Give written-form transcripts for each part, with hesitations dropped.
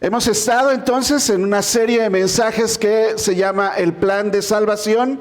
Hemos estado entonces en una serie de mensajes que se llama El Plan de Salvación.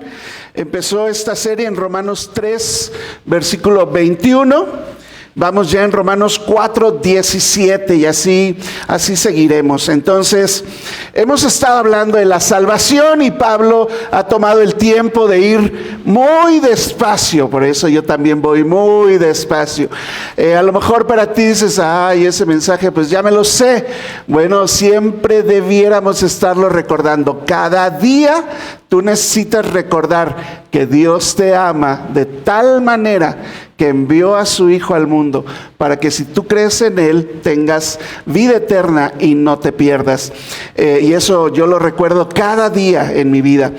Empezó esta serie en Romanos 3, versículo 21. Vamos ya en Romanos 4, 17 y así seguiremos. Entonces, hemos estado hablando de la salvación y Pablo ha tomado el tiempo de ir muy despacio. Por eso yo también voy muy despacio. A lo mejor para ti dices, ay, ese mensaje pues ya me lo sé. Bueno, siempre debiéramos estarlo recordando. Cada día tú necesitas recordar que Dios te ama de tal manera que envió a su Hijo al mundo para que si tú crees en Él tengas vida eterna y no te pierdas. Y eso yo lo recuerdo cada día en mi vida.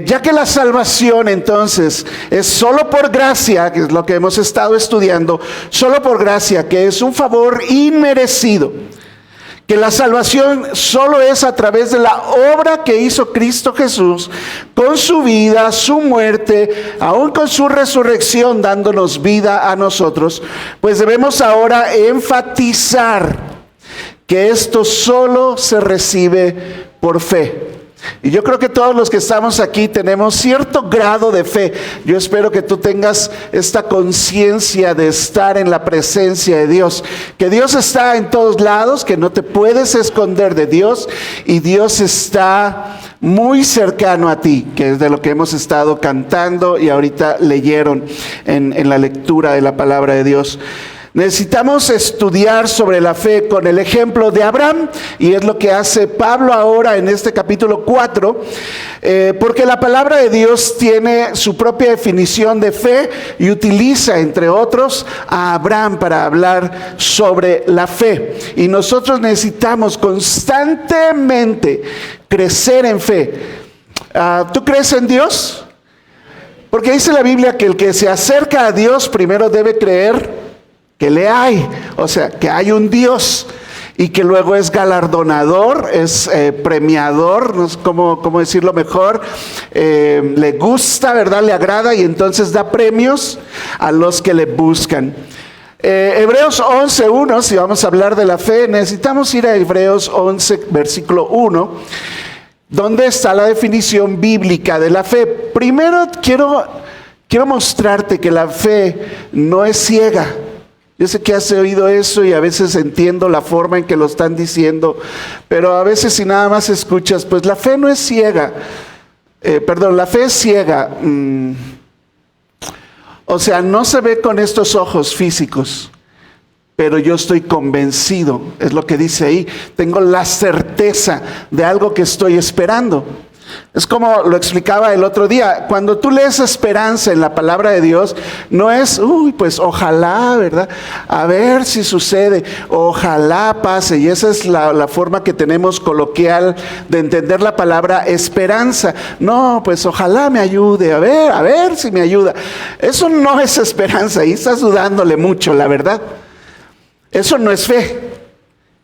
Ya que la salvación entonces es solo por gracia, que es lo que hemos estado estudiando, solo por gracia, que es un favor inmerecido. Que la salvación solo es a través de la obra que hizo Cristo Jesús con su vida, su muerte, aún con su resurrección dándonos vida a nosotros, pues debemos ahora enfatizar que esto solo se recibe por fe. Y yo creo que todos los que estamos aquí tenemos cierto grado de fe. Yo espero que tú tengas esta conciencia de estar en la presencia de Dios. Que Dios está en todos lados, que no te puedes esconder de Dios. Y Dios está muy cercano a ti, que es de lo que hemos estado cantando y ahorita leyeron en la lectura de la palabra de Dios. Necesitamos estudiar sobre la fe con el ejemplo de Abraham, y es lo que hace Pablo ahora en este capítulo 4, porque la palabra de Dios tiene su propia definición de fe y utiliza, entre otros, a Abraham para hablar sobre la fe. Y nosotros necesitamos constantemente crecer en fe. ¿Tú crees en Dios? Porque dice la Biblia que el que se acerca a Dios primero debe creer que le hay, o sea, que hay un Dios y que luego es galardonador, es premiador, no sé cómo decirlo mejor, le gusta, ¿verdad? Le agrada y entonces da premios a los que le buscan. Hebreos 11:1, si vamos a hablar de la fe, necesitamos ir a Hebreos 11, versículo 1, donde está la definición bíblica de la fe. Primero quiero mostrarte que la fe no es ciega. Yo sé que has oído eso y a veces entiendo la forma en que lo están diciendo, pero a veces si nada más escuchas, pues la fe no es ciega. La fe es ciega. O sea, no se ve con estos ojos físicos, pero yo estoy convencido, es lo que dice ahí. Tengo la certeza de algo que estoy esperando. Es como lo explicaba el otro día, cuando tú lees esperanza en la palabra de Dios, no es, pues ojalá, ¿verdad? A ver si sucede, ojalá pase, y esa es la forma que tenemos coloquial de entender la palabra esperanza. No, pues ojalá me ayude, a ver si me ayuda. Eso no es esperanza, ahí estás dudándole mucho, la verdad. Eso no es fe.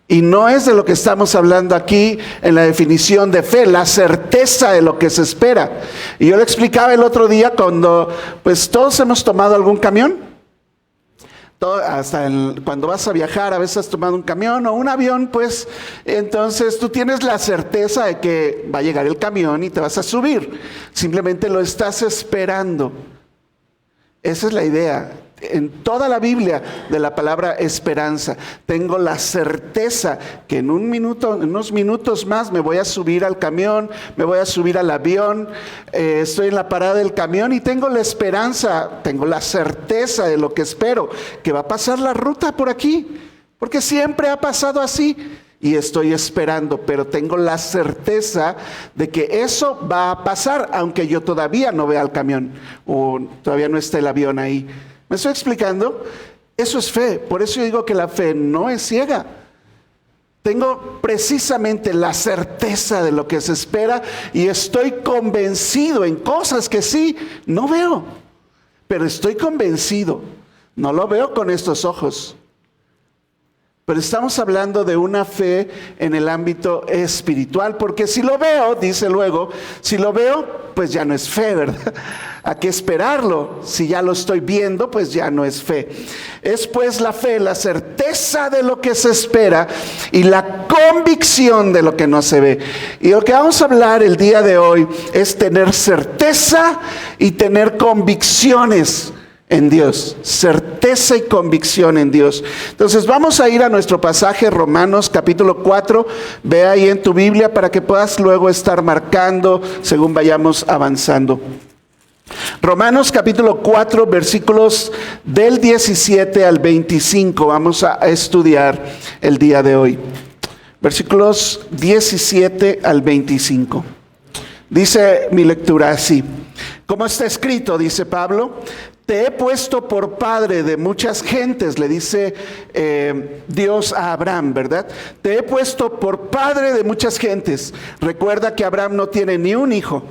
Y no es de lo que estamos hablando aquí en la definición de fe, la certeza de lo que se espera. Y yo le explicaba el otro día cuando, pues todos hemos tomado algún camión. Cuando vas a viajar, a veces has tomado un camión o un avión, pues entonces tú tienes la certeza de que va a llegar el camión y te vas a subir. Simplemente lo estás esperando. Esa es la idea. En toda la Biblia de la palabra esperanza, tengo la certeza que en unos minutos más me voy a subir al camión, me voy a subir al avión, estoy en la parada del camión y tengo la esperanza, tengo la certeza de lo que espero, que va a pasar la ruta por aquí, porque siempre ha pasado así. Y estoy esperando, pero tengo la certeza de que eso va a pasar, aunque yo todavía no vea el camión o todavía no esté el avión ahí. ¿Me estoy explicando? Eso es fe. Por eso yo digo que la fe no es ciega. Tengo precisamente la certeza de lo que se espera y estoy convencido en cosas que sí, no veo. Pero estoy convencido. No lo veo con estos ojos. Pero estamos hablando de una fe en el ámbito espiritual, porque si lo veo, dice luego, si lo veo, pues ya no es fe, ¿verdad? Hay que esperarlo. Si ya lo estoy viendo, pues ya no es fe. Es pues la fe, la certeza de lo que se espera y la convicción de lo que no se ve. Y lo que vamos a hablar el día de hoy es tener certeza y tener convicciones en Dios, certeza y convicción en Dios. Entonces vamos a ir a nuestro pasaje, Romanos capítulo 4, ve ahí en tu Biblia para que puedas luego estar marcando según vayamos avanzando. Romanos capítulo 4, versículos del 17 al 25, vamos a estudiar el día de hoy. Versículos 17 al 25. Dice mi lectura así: como está escrito, dice Pablo, te he puesto por padre de muchas gentes, le dice Dios a Abraham, ¿verdad? Te he puesto por padre de muchas gentes. Recuerda que Abraham no tiene ni un hijo.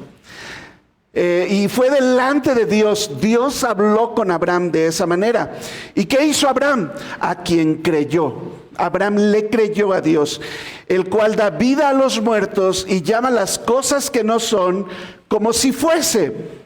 Y fue delante de Dios. Dios habló con Abraham de esa manera. ¿Y qué hizo Abraham? A quien creyó. Abraham le creyó a Dios, el cual da vida a los muertos y llama las cosas que no son como si fuese.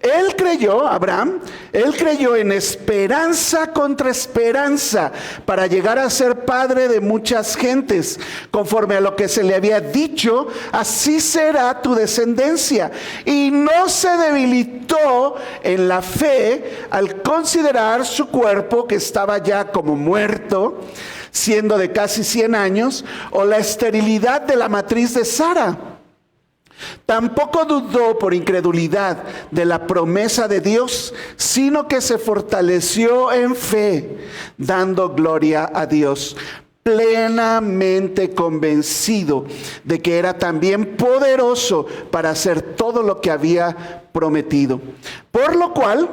Él creyó, Abraham, él creyó en esperanza contra esperanza para llegar a ser padre de muchas gentes. Conforme a lo que se le había dicho, así será tu descendencia. Y no se debilitó en la fe al considerar su cuerpo, que estaba ya como muerto, siendo de casi 100 años, o la esterilidad de la matriz de Sara. Tampoco dudó por incredulidad de la promesa de Dios, sino que se fortaleció en fe, dando gloria a Dios, plenamente convencido de que era también poderoso para hacer todo lo que había prometido. Por lo cual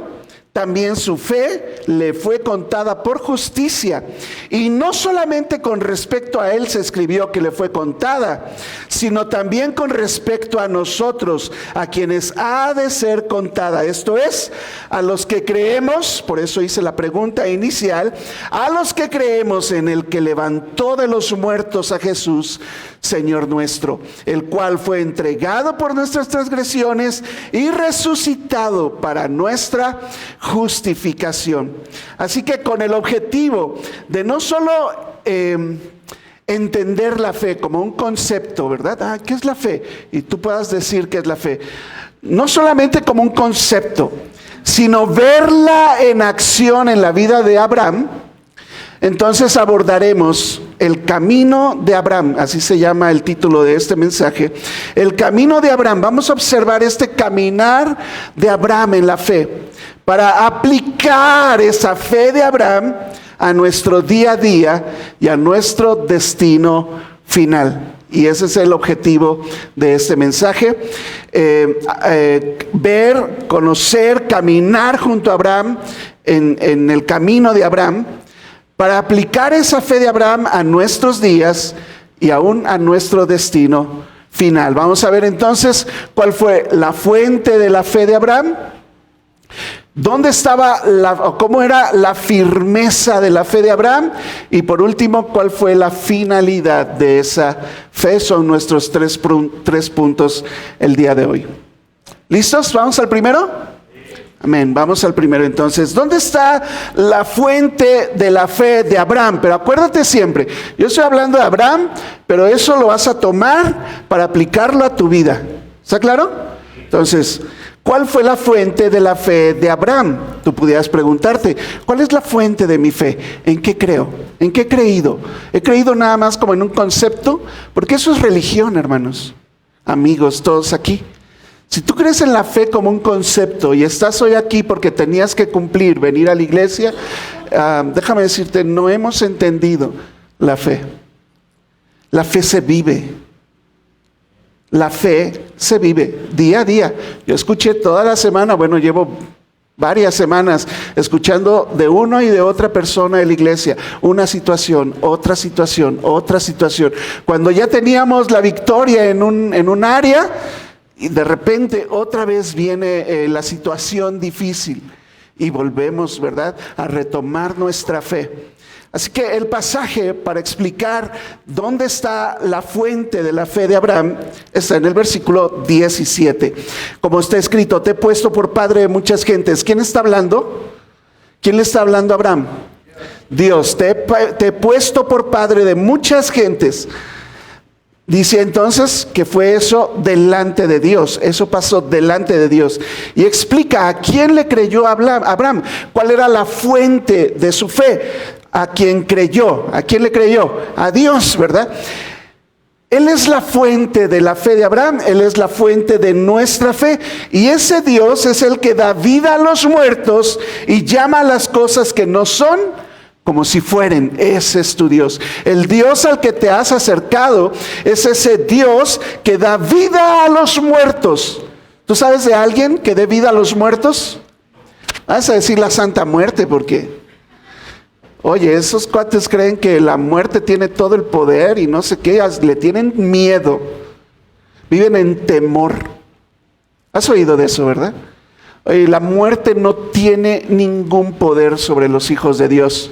también su fe le fue contada por justicia. Y no solamente con respecto a él se escribió que le fue contada, sino también con respecto a nosotros, a quienes ha de ser contada. Esto es, a los que creemos, por eso hice la pregunta inicial, a los que creemos en el que levantó de los muertos a Jesús, Señor nuestro, el cual fue entregado por nuestras transgresiones y resucitado para nuestra justificación. Así que con el objetivo de no solo entender la fe como un concepto, ¿verdad? ¿Qué es la fe? Y tú puedas decir qué es la fe. No solamente como un concepto, sino verla en acción en la vida de Abraham. Entonces abordaremos el camino de Abraham, así se llama el título de este mensaje, el camino de Abraham. Vamos a observar este caminar de Abraham en la fe, para aplicar esa fe de Abraham a nuestro día a día y a nuestro destino final. Y ese es el objetivo de este mensaje, ver, conocer, caminar junto a Abraham en el camino de Abraham, para aplicar esa fe de Abraham a nuestros días y aún a nuestro destino final. Vamos a ver entonces cuál fue la fuente de la fe de Abraham, dónde estaba cómo era la firmeza de la fe de Abraham, y por último, cuál fue la finalidad de esa fe. Son nuestros tres puntos el día de hoy. ¿Listos? ¿Vamos al primero? Amén, vamos al primero entonces. ¿Dónde está la fuente de la fe de Abraham? Pero acuérdate siempre, yo estoy hablando de Abraham, pero eso lo vas a tomar para aplicarlo a tu vida. ¿Está claro? Entonces, ¿cuál fue la fuente de la fe de Abraham? Tú pudieras preguntarte, ¿cuál es la fuente de mi fe? ¿En qué creo? ¿En qué he creído? ¿He creído nada más como en un concepto? Porque eso es religión, hermanos, amigos, todos aquí. Si tú crees en la fe como un concepto y estás hoy aquí porque tenías que cumplir, venir a la iglesia, déjame decirte, no hemos entendido la fe. La fe se vive. La fe se vive día a día. Yo escuché toda la semana, bueno, llevo varias semanas escuchando de uno y de otra persona de la iglesia, una situación, otra situación, otra situación. Cuando ya teníamos la victoria en un área, y de repente otra vez viene la situación difícil y volvemos, ¿verdad?, a retomar nuestra fe. Así que el pasaje para explicar dónde está la fuente de la fe de Abraham está en el versículo 17. Como está escrito, te he puesto por padre de muchas gentes. ¿Quién está hablando? ¿Quién le está hablando a Abraham? Dios, te he puesto por padre de muchas gentes. Dice entonces que fue eso delante de Dios, eso pasó delante de Dios. Y explica a quién le creyó Abraham, cuál era la fuente de su fe, a quién creyó, a quién le creyó, a Dios, ¿verdad? Él es la fuente de la fe de Abraham, Él es la fuente de nuestra fe. Y ese Dios es el que da vida a los muertos y llama a las cosas que no son como si fueren. Ese es tu Dios. El Dios al que te has acercado es ese Dios que da vida a los muertos. ¿Tú sabes de alguien que dé vida a los muertos? Vas a decir la Santa Muerte porque, oye, esos cuates creen que la muerte tiene todo el poder y no sé qué, le tienen miedo. Viven en temor. ¿Has oído de eso, verdad? Oye, la muerte no tiene ningún poder sobre los hijos de Dios.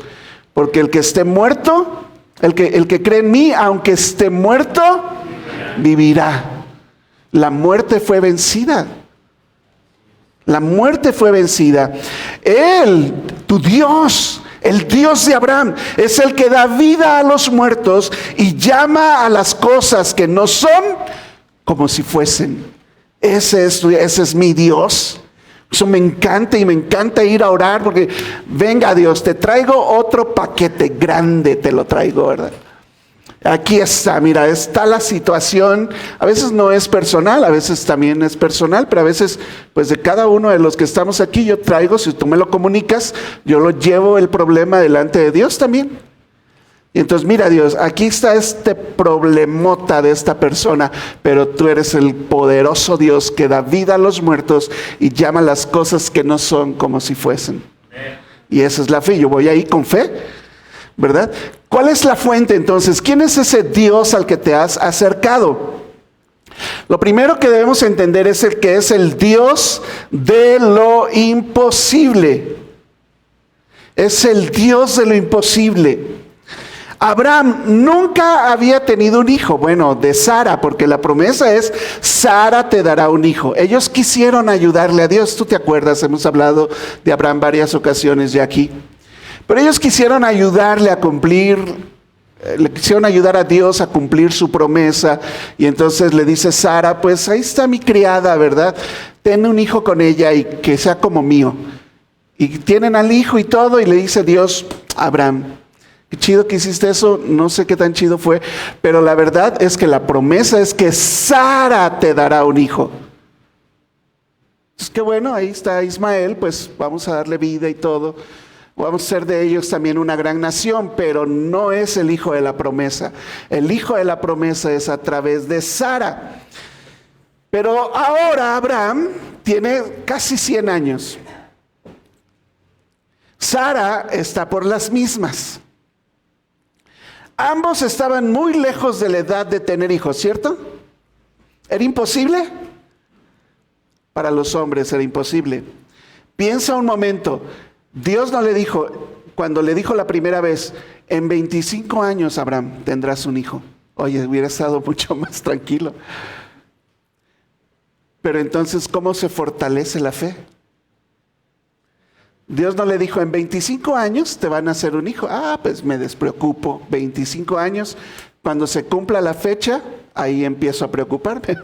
Porque el que esté muerto, el que cree en mí, aunque esté muerto, vivirá. La muerte fue vencida. La muerte fue vencida. Él, tu Dios, el Dios de Abraham, es el que da vida a los muertos y llama a las cosas que no son como si fuesen. Ese es mi Dios. Eso me encanta y me encanta ir a orar porque, venga Dios, te traigo otro paquete grande, te lo traigo, ¿verdad? Aquí está, mira, está la situación. A veces no es personal, a veces también es personal, pero a veces, pues de cada uno de los que estamos aquí, yo traigo, si tú me lo comunicas, yo lo llevo el problema delante de Dios también. Y entonces, mira Dios, aquí está este problemota de esta persona, pero tú eres el poderoso Dios que da vida a los muertos y llama las cosas que no son como si fuesen. Y esa es la fe, yo voy ahí con fe, ¿verdad? ¿Cuál es la fuente entonces? ¿Quién es ese Dios al que te has acercado? Lo primero que debemos entender es el que es el Dios de lo imposible. Es el Dios de lo imposible. Abraham nunca había tenido un hijo, bueno, de Sara, porque la promesa es, Sara te dará un hijo. Ellos quisieron ayudarle a Dios, tú te acuerdas, hemos hablado de Abraham varias ocasiones ya aquí. Pero ellos quisieron ayudarle a cumplir, le quisieron ayudar a Dios a cumplir su promesa. Y entonces le dice Sara, pues ahí está mi criada, ¿verdad? Ten un hijo con ella y que sea como mío. Y tienen al hijo y todo, y le dice Dios a Abraham, qué chido que hiciste eso, no sé qué tan chido fue, pero la verdad es que la promesa es que Sara te dará un hijo. Es que bueno, ahí está Ismael, pues vamos a darle vida y todo. Vamos a ser de ellos también una gran nación, pero no es el hijo de la promesa. El hijo de la promesa es a través de Sara. Pero ahora Abraham tiene casi 100 años. Sara está por las mismas. Ambos estaban muy lejos de la edad de tener hijos, ¿cierto? ¿Era imposible? Para los hombres era imposible. Piensa un momento, Dios no le dijo, cuando le dijo la primera vez, en 25 años, Abraham, tendrás un hijo. Oye, hubiera estado mucho más tranquilo. Pero entonces, ¿cómo se fortalece la fe? Dios no le dijo, en 25 años te van a hacer un hijo. Ah, pues me despreocupo. 25 años, cuando se cumpla la fecha, ahí empiezo a preocuparme.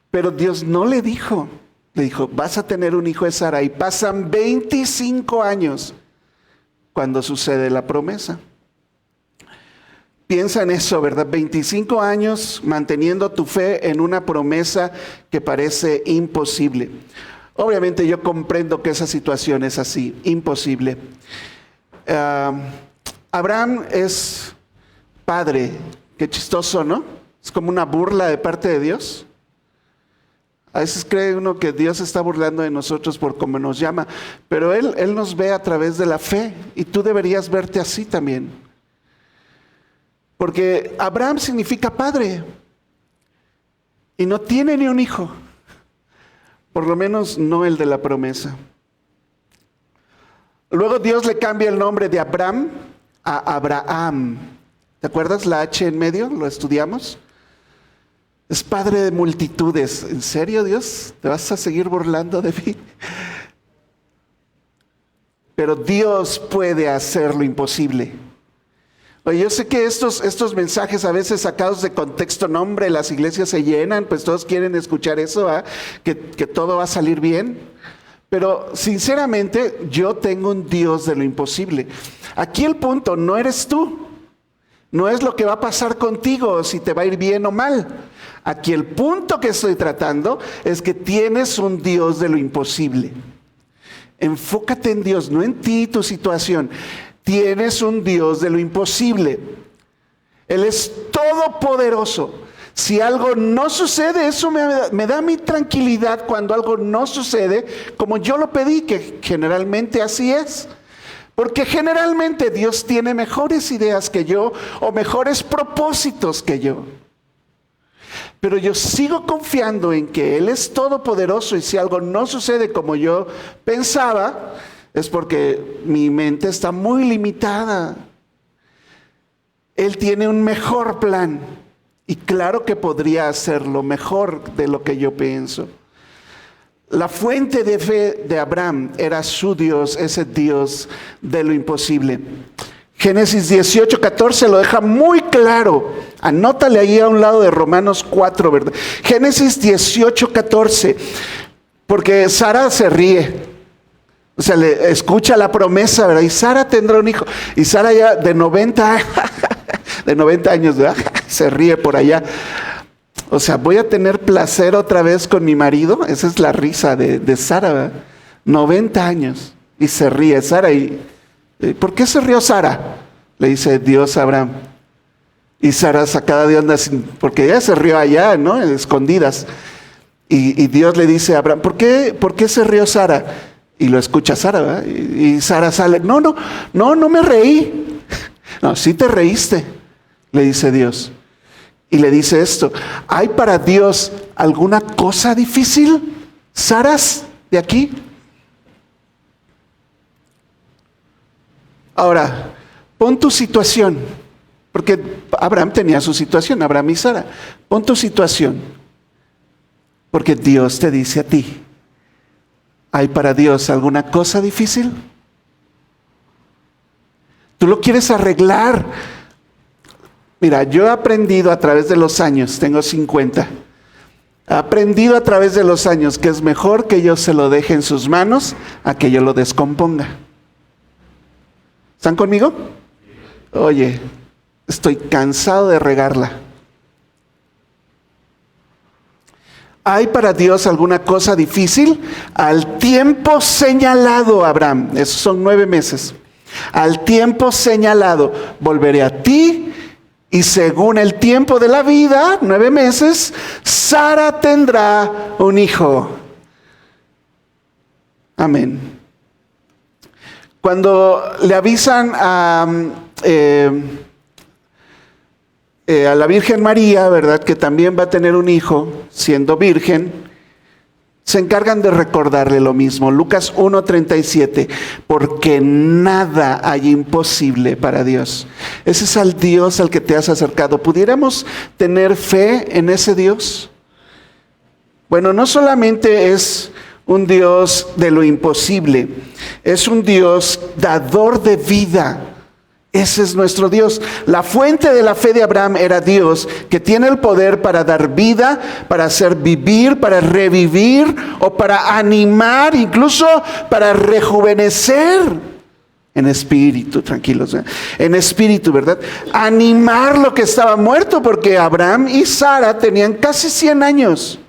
Pero Dios no le dijo. Le dijo, vas a tener un hijo de Sara. Y pasan 25 años cuando sucede la promesa. Piensa en eso, ¿verdad? 25 años manteniendo tu fe en una promesa que parece imposible. Obviamente yo comprendo que esa situación es así, imposible. Abraham es padre, qué chistoso, ¿no? Es como una burla de parte de Dios. A veces cree uno que Dios está burlando de nosotros por cómo nos llama, pero Él nos ve a través de la fe y tú deberías verte así también. Porque Abraham significa padre y no tiene ni un hijo. Por lo menos no el de la promesa. Luego Dios le cambia el nombre de Abram a Abraham. ¿Te acuerdas la H en medio? ¿Lo estudiamos? Es padre de multitudes. ¿En serio, Dios? ¿Te vas a seguir burlando de mí? Pero Dios puede hacer lo imposible. Oye, yo sé que estos mensajes a veces sacados de contexto, no hombre, las iglesias se llenan, pues todos quieren escuchar eso, ¿eh? Que todo va a salir bien. Pero sinceramente yo tengo un Dios de lo imposible. Aquí el punto no eres tú, no es lo que va a pasar contigo, si te va a ir bien o mal. Aquí el punto que estoy tratando es que tienes un Dios de lo imposible. Enfócate en Dios, no en ti y tu situación. Tienes un Dios de lo imposible. Él es todopoderoso. Si algo no sucede, eso me da mi tranquilidad cuando algo no sucede como yo lo pedí, que generalmente así es. Porque generalmente Dios tiene mejores ideas que yo o mejores propósitos que yo. Pero yo sigo confiando en que Él es todopoderoso y si algo no sucede como yo pensaba, es porque mi mente está muy limitada. Él tiene un mejor plan y claro que podría hacerlo mejor de lo que yo pienso. La fuente de fe de Abraham era su Dios, ese Dios de lo imposible. Génesis 18:14 lo deja muy claro. Anótale ahí a un lado de Romanos 4, ¿verdad? Génesis 18:14. Porque Sara se ríe. O sea, le escucha la promesa, ¿verdad? Y Sara tendrá un hijo. Y Sara ya de 90 años, ¿verdad? Se ríe por allá. O sea, voy a tener placer otra vez con mi marido. Esa es la risa de Sara, ¿verdad? 90 años. Y se ríe Sara. ¿Y por qué se rió Sara? Le dice Dios a Abraham. Y Sara sacada de onda, porque ella se rió allá, ¿no? Escondidas. Y Dios le dice a Abraham, ¿por qué se rió Sara? Y lo escucha Sara, ¿verdad? Y Sara sale, no me reí. No, sí te reíste, le dice Dios. Y le dice esto, ¿hay para Dios alguna cosa difícil? ¿Saras de aquí? Ahora, pon tu situación, porque Abraham tenía su situación, Abraham y Sara. Pon tu situación, porque Dios te dice a ti, ¿hay para Dios alguna cosa difícil? Tú lo quieres arreglar. Mira, yo he aprendido a través de los años, tengo 50. He aprendido a través de los años que es mejor que yo se lo deje en sus manos a que yo lo descomponga. ¿Están conmigo? Oye, estoy cansado de regarla. ¿Hay para Dios alguna cosa difícil? Al tiempo señalado, Abraham, esos son 9 meses. Al tiempo señalado, volveré a ti y según el tiempo de la vida, 9 meses, Sara tendrá un hijo. Amén. Cuando le avisan a la Virgen María, ¿verdad? Que también va a tener un hijo, siendo virgen, se encargan de recordarle lo mismo. Lucas 1:37, porque nada hay imposible para Dios. Ese es al Dios al que te has acercado. ¿Pudiéramos tener fe en ese Dios? Bueno, no solamente es un Dios de lo imposible, es un Dios dador de vida. Ese es nuestro Dios. La fuente de la fe de Abraham era Dios, que tiene el poder para dar vida, para hacer vivir, para revivir o para animar, incluso para rejuvenecer en espíritu, tranquilos, en espíritu, ¿verdad? Animar lo que estaba muerto, porque Abraham y Sara tenían casi 100 años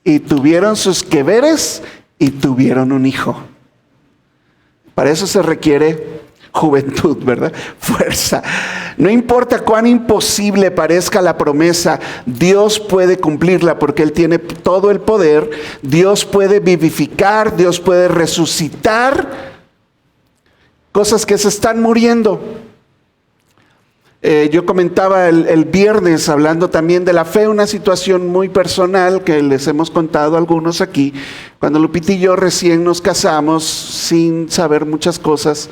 y tuvieron sus que veres y tuvieron un hijo. Para eso se requiere juventud, ¿verdad? Fuerza. No importa cuán imposible parezca la promesa, Dios puede cumplirla porque Él tiene todo el poder. Dios puede vivificar, Dios puede resucitar cosas que se están muriendo. Yo comentaba el viernes, hablando también de la fe, una situación muy personal que les hemos contado a algunos aquí. Cuando Lupita y yo recién nos casamos, sin saber muchas cosas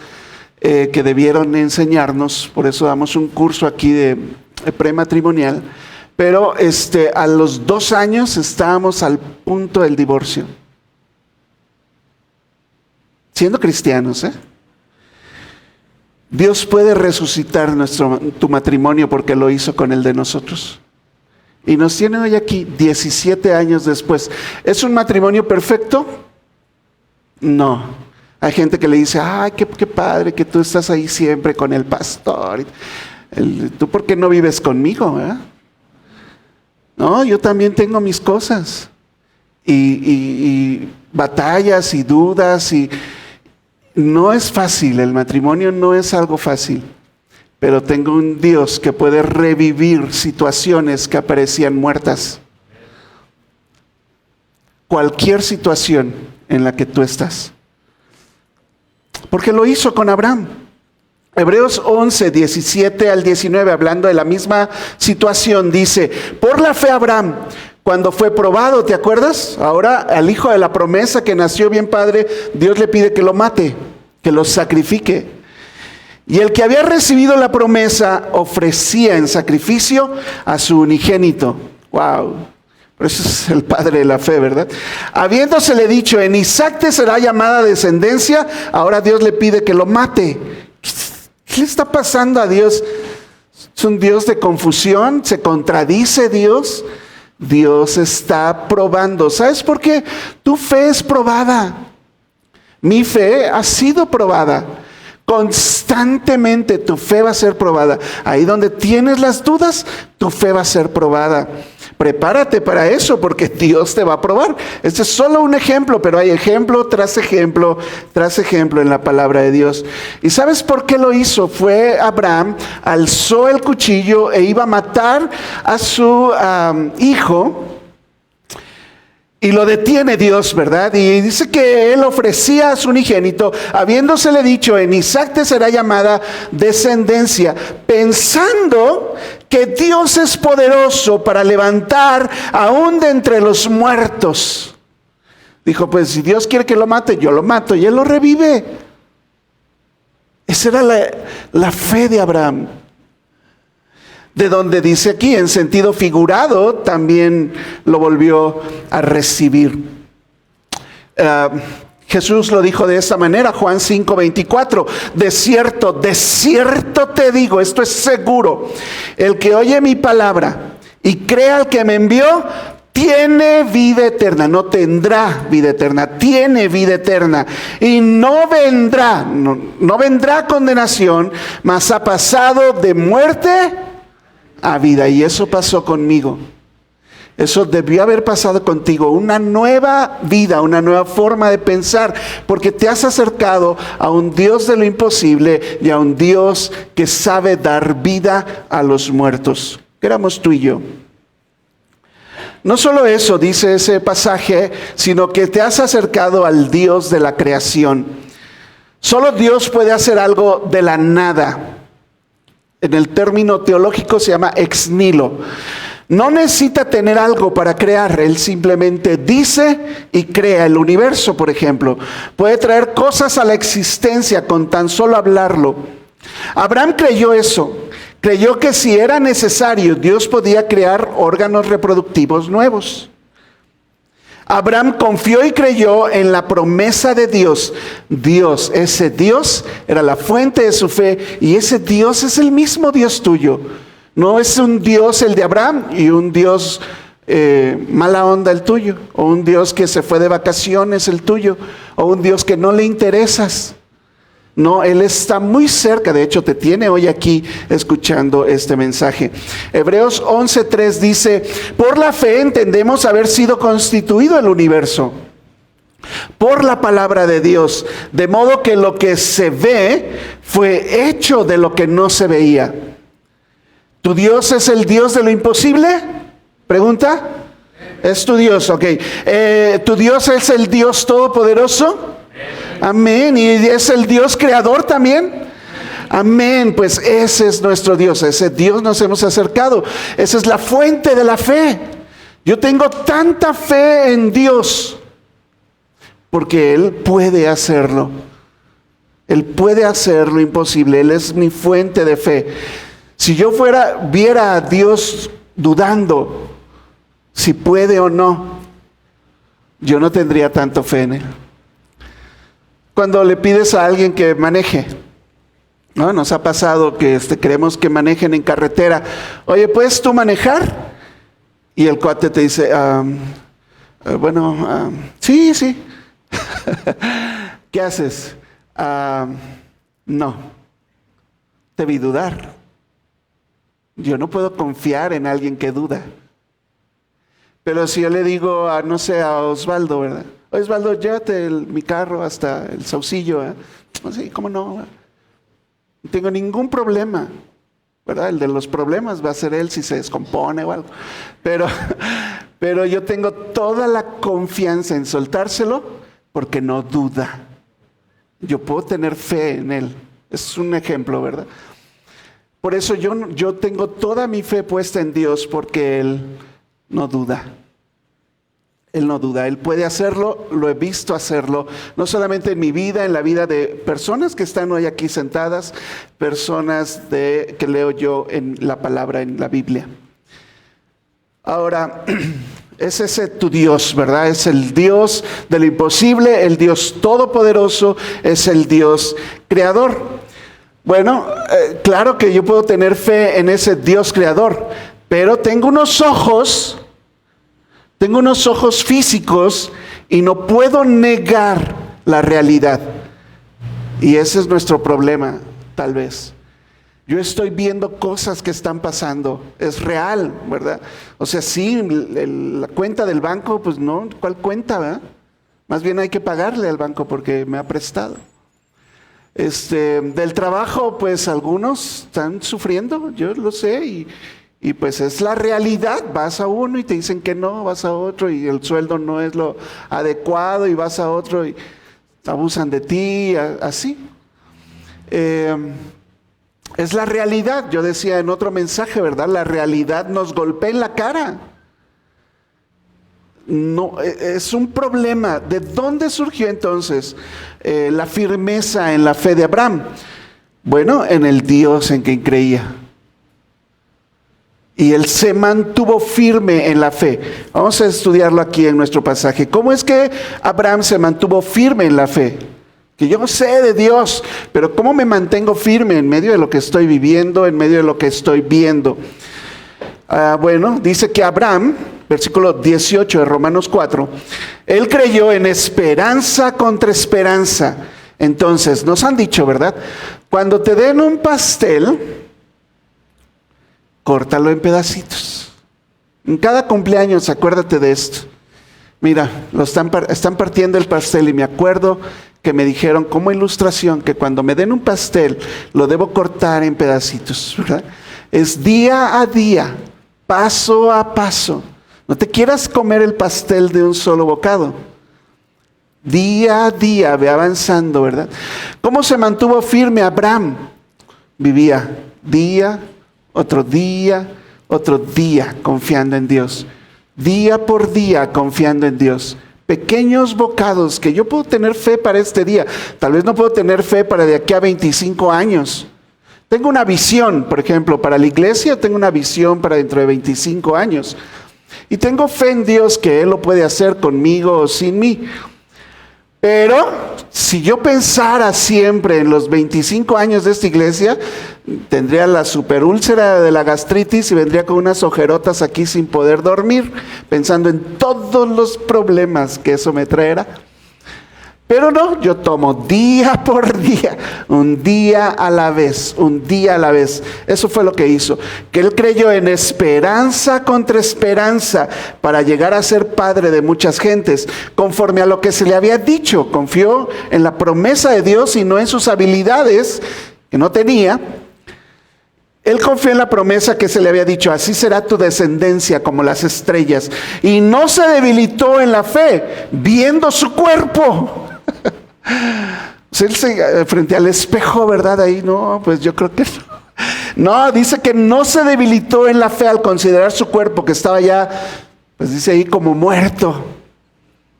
que debieron enseñarnos, por eso damos un curso aquí de prematrimonial, pero a los 2 años estábamos al punto del divorcio. Siendo cristianos, Dios puede resucitar tu matrimonio porque lo hizo con el de nosotros. Y nos tiene hoy aquí 17 años después. ¿Es un matrimonio perfecto? No. Hay gente que le dice, ay, qué padre que tú estás ahí siempre con el pastor. ¿Tú por qué no vives conmigo? No, yo también tengo mis cosas. Y batallas y dudas y... No es fácil, el matrimonio no es algo fácil, pero tengo un Dios que puede revivir situaciones que aparecían muertas. Cualquier situación en la que tú estás. Porque lo hizo con Abraham. Hebreos 11, 17 al 19, hablando de la misma situación, dice, por la fe Abraham, cuando fue probado, ¿te acuerdas? Ahora al hijo de la promesa que nació bien padre, Dios le pide que lo mate, que lo sacrifique. Y el que había recibido la promesa ofrecía en sacrificio a su unigénito. ¡Wow! Por eso es el padre de la fe, ¿verdad? Habiéndosele dicho, en Isaac te será llamada descendencia, ahora Dios le pide que lo mate. ¿Qué le está pasando a Dios? ¿Es un Dios de confusión? ¿Se contradice Dios? Dios está probando. ¿Sabes por qué? Tu fe es probada. Mi fe ha sido probada. Constantemente tu fe va a ser probada. Ahí donde tienes las dudas, tu fe va a ser probada. Prepárate para eso porque Dios te va a probar. Este es solo un ejemplo, pero hay ejemplo tras ejemplo tras ejemplo en la palabra de Dios. ¿Y sabes por qué lo hizo? Fue Abraham, alzó el cuchillo e iba a matar a su hijo. Y lo detiene Dios, ¿verdad? Y dice que él ofrecía a su unigénito, habiéndosele dicho, en Isaac te será llamada descendencia, pensando que Dios es poderoso para levantar aún de entre los muertos. Dijo, pues si Dios quiere que lo mate, yo lo mato, y él lo revive. Esa era la fe de Abraham. De donde dice aquí, en sentido figurado, también lo volvió a recibir. Jesús lo dijo de esta manera, Juan 5:24, de cierto te digo, esto es seguro, el que oye mi palabra y crea al que me envió, tiene vida eterna, no tendrá vida eterna, tiene vida eterna y no vendrá condenación, mas ha pasado de muerte a vida. Y eso pasó conmigo. Eso debió haber pasado contigo. Una nueva vida, una nueva forma de pensar. Porque te has acercado a un Dios de lo imposible y a un Dios que sabe dar vida a los muertos. Que éramos tú y yo. No solo eso, dice ese pasaje, sino que te has acercado al Dios de la creación. Solo Dios puede hacer algo de la nada. En el término teológico se llama ex nihilo. No necesita tener algo para crear. Él simplemente dice y crea el universo, por ejemplo. Puede traer cosas a la existencia con tan solo hablarlo. Abraham creyó eso. Creyó que si era necesario, Dios podía crear órganos reproductivos nuevos. Abraham confió y creyó en la promesa de Dios. Dios, ese Dios era la fuente de su fe y ese Dios es el mismo Dios tuyo. No es un Dios el de Abraham y un Dios mala onda el tuyo, o un Dios que se fue de vacaciones el tuyo, o un Dios que no le interesas. No, Él está muy cerca, de hecho te tiene hoy aquí escuchando este mensaje. Hebreos 11:3 dice, por la fe entendemos haber sido constituido el universo, por la palabra de Dios, de modo que lo que se ve fue hecho de lo que no se veía. ¿Tu Dios es el Dios de lo imposible? Pregunta. ¿Es tu Dios? Ok. ¿Tu Dios es el Dios todopoderoso? Amén. ¿Y es el Dios creador también? Amén, pues ese es nuestro Dios, a ese Dios nos hemos acercado. Esa es la fuente de la fe. Yo tengo tanta fe en Dios porque Él puede hacerlo. Él puede hacer lo imposible. Él es mi fuente de fe. Si yo viera a Dios dudando si puede o no, yo no tendría tanto fe en Él. Cuando le pides a alguien que maneje, ¿no? Nos ha pasado que queremos que manejen en carretera. Oye, ¿puedes tú manejar? Y el cuate te dice, sí. ¿Qué haces? No, te vi dudar. Yo no puedo confiar en alguien que duda. Pero si yo le digo a Osvaldo, ¿verdad? Osvaldo, llévate mi carro hasta el Saucillo, ¿verdad? Sí, ¿cómo no? No tengo ningún problema, ¿verdad? El de los problemas va a ser él si se descompone o algo. Pero yo tengo toda la confianza en soltárselo porque no duda. Yo puedo tener fe en él. Es un ejemplo, ¿verdad? Por eso yo tengo toda mi fe puesta en Dios porque Él no duda. Él no duda, Él puede hacerlo, lo he visto hacerlo, no solamente en mi vida, en la vida de personas que están hoy aquí sentadas, personas que leo yo en la palabra, en la Biblia. Ahora, es ese tu Dios, ¿verdad? Es el Dios de lo imposible, el Dios todopoderoso, es el Dios creador. Bueno, claro que yo puedo tener fe en ese Dios creador, pero tengo unos ojos físicos y no puedo negar la realidad. Y ese es nuestro problema, tal vez. Yo estoy viendo cosas que están pasando, es real, ¿verdad? O sea, sí, la cuenta del banco, pues no, ¿cuál cuenta, verdad? Más bien hay que pagarle al banco porque me ha prestado. Del trabajo, pues algunos están sufriendo, yo lo sé, y pues es la realidad. Vas a uno y te dicen que no, vas a otro y el sueldo no es lo adecuado, y vas a otro y abusan de ti, así. Es la realidad. Yo decía en otro mensaje, ¿verdad? La realidad nos golpea en la cara. No, es un problema. ¿De dónde surgió entonces la firmeza en la fe de Abraham? Bueno, en el Dios en quien creía. Y él se mantuvo firme en la fe. Vamos a estudiarlo aquí en nuestro pasaje. ¿Cómo es que Abraham se mantuvo firme en la fe? Que yo sé de Dios, pero ¿cómo me mantengo firme en medio de lo que estoy viviendo, en medio de lo que estoy viendo? Bueno, dice que Abraham, versículo 18 de Romanos 4, él creyó en esperanza contra esperanza. Entonces, nos han dicho, ¿verdad? Cuando te den un pastel, córtalo en pedacitos. En cada cumpleaños, acuérdate de esto. Mira, están partiendo el pastel y me acuerdo que me dijeron como ilustración que cuando me den un pastel, lo debo cortar en pedacitos, ¿verdad? Es día a día, paso a paso. No te quieras comer el pastel de un solo bocado. Día a día, ve avanzando, ¿verdad? ¿Cómo se mantuvo firme Abraham? Vivía otro día, confiando en Dios. Día por día, confiando en Dios. Pequeños bocados que yo puedo tener fe para este día. Tal vez no puedo tener fe para de aquí a 25 años. Tengo una visión, por ejemplo, para la iglesia, tengo una visión para dentro de 25 años. Y tengo fe en Dios que Él lo puede hacer conmigo o sin mí. Pero si yo pensara siempre en los 25 años de esta iglesia, tendría la superúlcera de la gastritis y vendría con unas ojerotas aquí sin poder dormir, pensando en todos los problemas que eso me traerá. Pero no, yo tomo día por día, un día a la vez, un día a la vez. Eso fue lo que hizo, que él creyó en esperanza contra esperanza para llegar a ser padre de muchas gentes, conforme a lo que se le había dicho. Confió en la promesa de Dios y no en sus habilidades, que no tenía. Él confió en la promesa que se le había dicho, así será tu descendencia como las estrellas. Y no se debilitó en la fe, viendo su cuerpo. Pues él frente al espejo, ¿verdad? Ahí, no, pues yo creo que no. No, dice que no se debilitó en la fe al considerar su cuerpo, que estaba ya, pues dice ahí como muerto,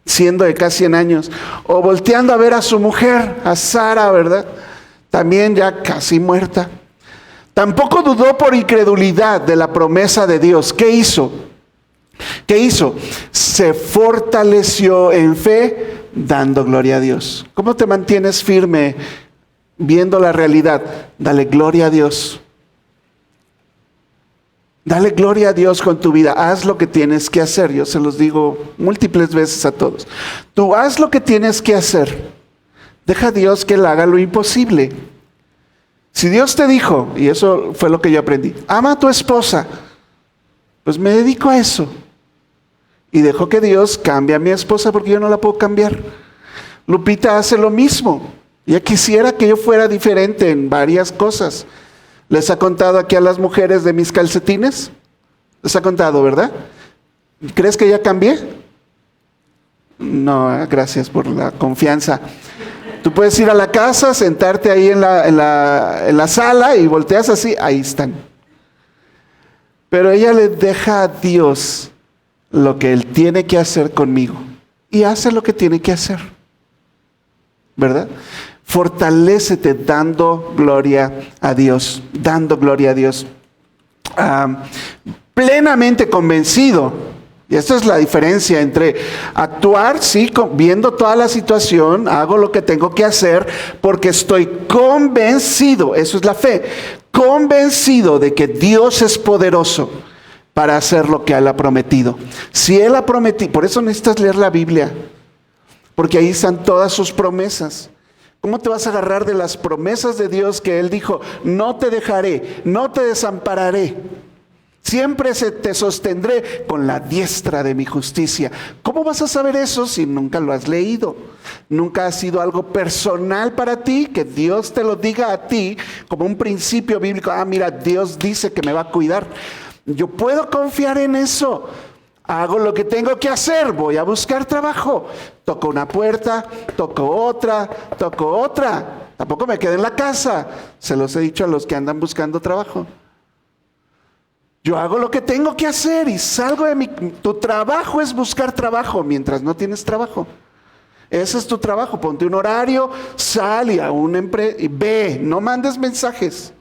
siendo de casi 100 años. O volteando a ver a su mujer, a Sara, ¿verdad? También ya casi muerta. Tampoco dudó por incredulidad de la promesa de Dios. ¿Qué hizo? ¿Qué hizo? Se fortaleció en fe, dando gloria a Dios. ¿Cómo te mantienes firme viendo la realidad? Dale gloria a Dios. Dale gloria a Dios con tu vida. Haz lo que tienes que hacer. Yo se los digo múltiples veces a todos. Tú haz lo que tienes que hacer. Deja a Dios que Él haga lo imposible. Si Dios te dijo, y eso fue lo que yo aprendí, ama a tu esposa, pues me dedico a eso. Y dejo que Dios cambie a mi esposa porque yo no la puedo cambiar. Lupita hace lo mismo. Ya quisiera que yo fuera diferente en varias cosas. ¿Les ha contado aquí a las mujeres de mis calcetines? Les ha contado, ¿verdad? ¿Crees que ya cambié? No, gracias por la confianza. Tú puedes ir a la casa, sentarte ahí en la sala y volteas así, ahí están. Pero ella le deja a Dios lo que Él tiene que hacer conmigo y hace lo que tiene que hacer, ¿verdad? Fortalécete dando gloria a Dios, dando gloria a Dios. Plenamente convencido. Y esta es la diferencia entre actuar, sí, viendo toda la situación, hago lo que tengo que hacer porque estoy convencido, eso es la fe, convencido de que Dios es poderoso para hacer lo que Él ha prometido. Si Él ha prometido, por eso necesitas leer la Biblia, porque ahí están todas sus promesas. ¿Cómo te vas a agarrar de las promesas de Dios que Él dijo, no te dejaré, no te desampararé? Siempre te sostendré con la diestra de mi justicia. ¿Cómo vas a saber eso si nunca lo has leído? Nunca ha sido algo personal para ti, que Dios te lo diga a ti como un principio bíblico. Mira, Dios dice que me va a cuidar. Yo puedo confiar en eso. Hago lo que tengo que hacer, voy a buscar trabajo. Toco una puerta, toco otra. Tampoco me quedo en la casa. Se los he dicho a los que andan buscando trabajo. Yo hago lo que tengo que hacer y salgo de Tu trabajo es buscar trabajo mientras no tienes trabajo. Ese es tu trabajo. Ponte un horario, sal y a una empresa y ve, no mandes mensajes.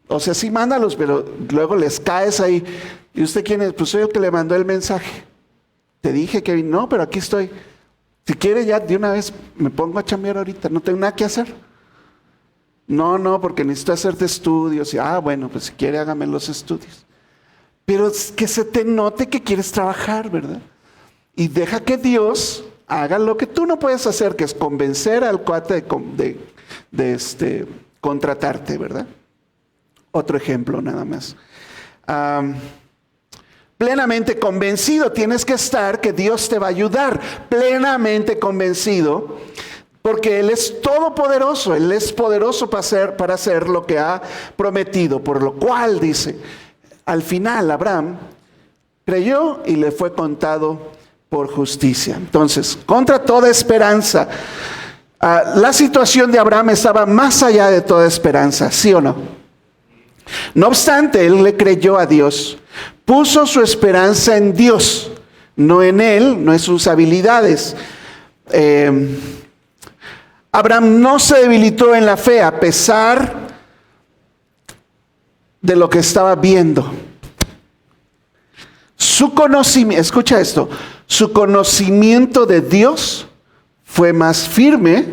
O sea, sí mándalos, pero luego les caes ahí. ¿Y usted quién es? Pues soy el que le mandó el mensaje. Te dije que no, pero aquí estoy. Si quiere ya de una vez me pongo a chambear ahorita, no tengo nada que hacer. No, porque necesito hacerte estudios. Y, bueno, pues si quiere hágame los estudios. Pero es que se te note que quieres trabajar, ¿verdad? Y deja que Dios haga lo que tú no puedes hacer, que es convencer al cuate de contratarte, ¿verdad? Otro ejemplo nada más. Plenamente convencido tienes que estar que Dios te va a ayudar. Plenamente convencido. Porque Él es todopoderoso, Él es poderoso para hacer lo que ha prometido. Por lo cual, dice, al final Abraham creyó y le fue contado por justicia. Entonces, contra toda esperanza, la situación de Abraham estaba más allá de toda esperanza, ¿sí o no? No obstante, él le creyó a Dios, puso su esperanza en Dios, no en él, no en sus habilidades. Abraham no se debilitó en la fe a pesar de lo que estaba viendo. Su conocimiento, escucha esto, su conocimiento de Dios fue más firme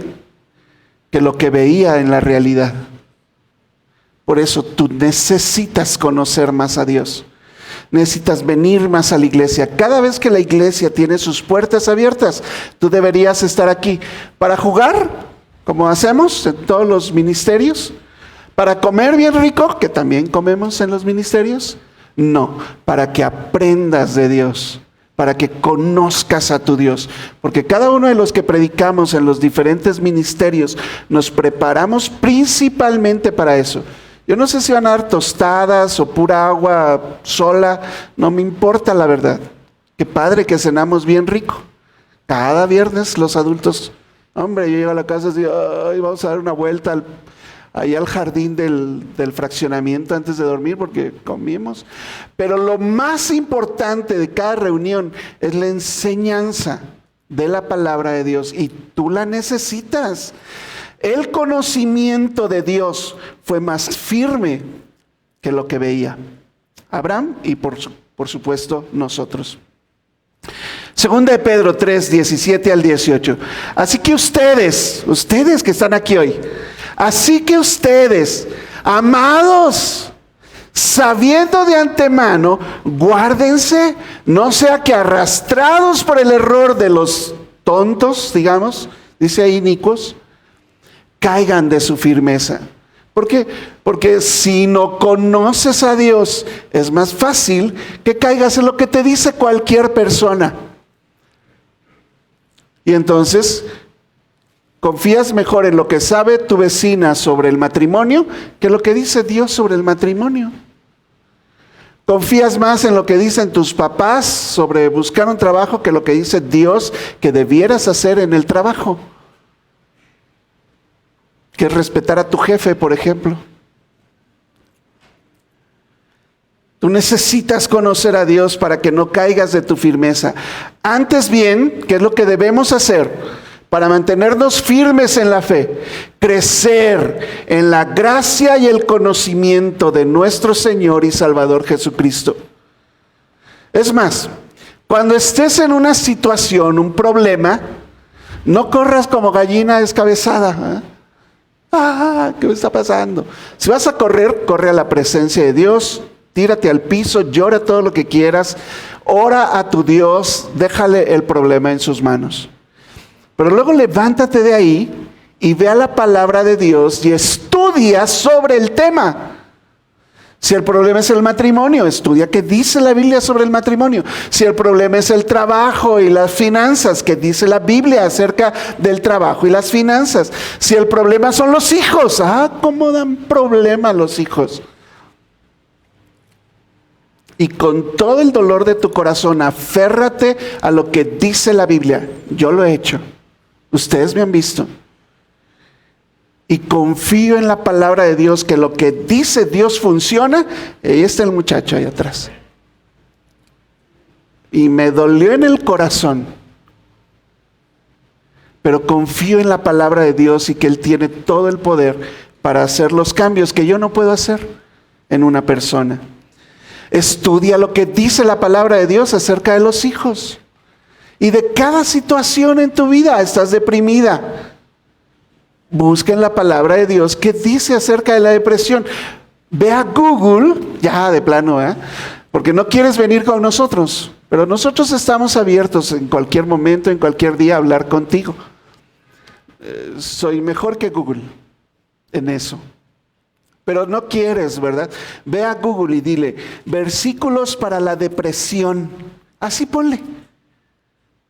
que lo que veía en la realidad. Por eso tú necesitas conocer más a Dios. Necesitas venir más a la iglesia. Cada vez que la iglesia tiene sus puertas abiertas, tú deberías estar aquí para jugar, como hacemos en todos los ministerios, para comer bien rico, que también comemos en los ministerios. No, para que aprendas de Dios, para que conozcas a tu Dios. Porque cada uno de los que predicamos en los diferentes ministerios nos preparamos principalmente para eso. Yo no sé si van a dar tostadas o pura agua sola, no me importa la verdad. Qué padre que cenamos bien rico. Cada viernes los adultos Hombre, yo llego a la casa y digo, ay, vamos a dar una vuelta ahí al jardín del fraccionamiento antes de dormir porque comimos. Pero lo más importante de cada reunión es la enseñanza de la palabra de Dios y tú la necesitas. El conocimiento de Dios fue más firme que lo que veía Abraham y por supuesto nosotros. Segunda de Pedro 3, 17 al 18. Así que ustedes que están aquí hoy, así que ustedes, amados, sabiendo de antemano, guárdense, no sea que arrastrados por el error de los tontos, digamos, dice ahí inicuos, caigan de su firmeza. ¿Por qué? Porque si no conoces a Dios, es más fácil que caigas en lo que te dice cualquier persona. Y entonces, confías mejor en lo que sabe tu vecina sobre el matrimonio que lo que dice Dios sobre el matrimonio. Confías más en lo que dicen tus papás sobre buscar un trabajo que lo que dice Dios que debieras hacer en el trabajo. Que es respetar a tu jefe, por ejemplo. Tú necesitas conocer a Dios para que no caigas de tu firmeza. Antes bien, ¿qué es lo que debemos hacer para mantenernos firmes en la fe? Crecer en la gracia y el conocimiento de nuestro Señor y Salvador Jesucristo. Es más, cuando estés en una situación, un problema, no corras como gallina descabezada. ¿Qué me está pasando? Si vas a correr, corre a la presencia de Dios. Tírate al piso, llora todo lo que quieras, ora a tu Dios, déjale el problema en sus manos. Pero luego levántate de ahí y ve a la palabra de Dios y estudia sobre el tema. Si el problema es el matrimonio, estudia qué dice la Biblia sobre el matrimonio. Si el problema es el trabajo y las finanzas, qué dice la Biblia acerca del trabajo y las finanzas. Si el problema son los hijos, ¿cómo dan problema los hijos? Y con todo el dolor de tu corazón, aférrate a lo que dice la Biblia. Yo lo he hecho. Ustedes me han visto. Y confío en la palabra de Dios, que lo que dice Dios funciona. Ahí está el muchacho ahí atrás. Y me dolió en el corazón. Pero confío en la palabra de Dios y que Él tiene todo el poder para hacer los cambios que yo no puedo hacer en una persona. Estudia lo que dice la palabra de Dios acerca de los hijos. Y de cada situación en tu vida. Estás deprimida. Busca en la palabra de Dios qué dice acerca de la depresión. Ve a Google, ya de plano, porque no quieres venir con nosotros. Pero nosotros estamos abiertos en cualquier momento, en cualquier día a hablar contigo. Soy mejor que Google en eso. Pero no quieres, ¿verdad? Ve a Google y dile, versículos para la depresión. Así ponle.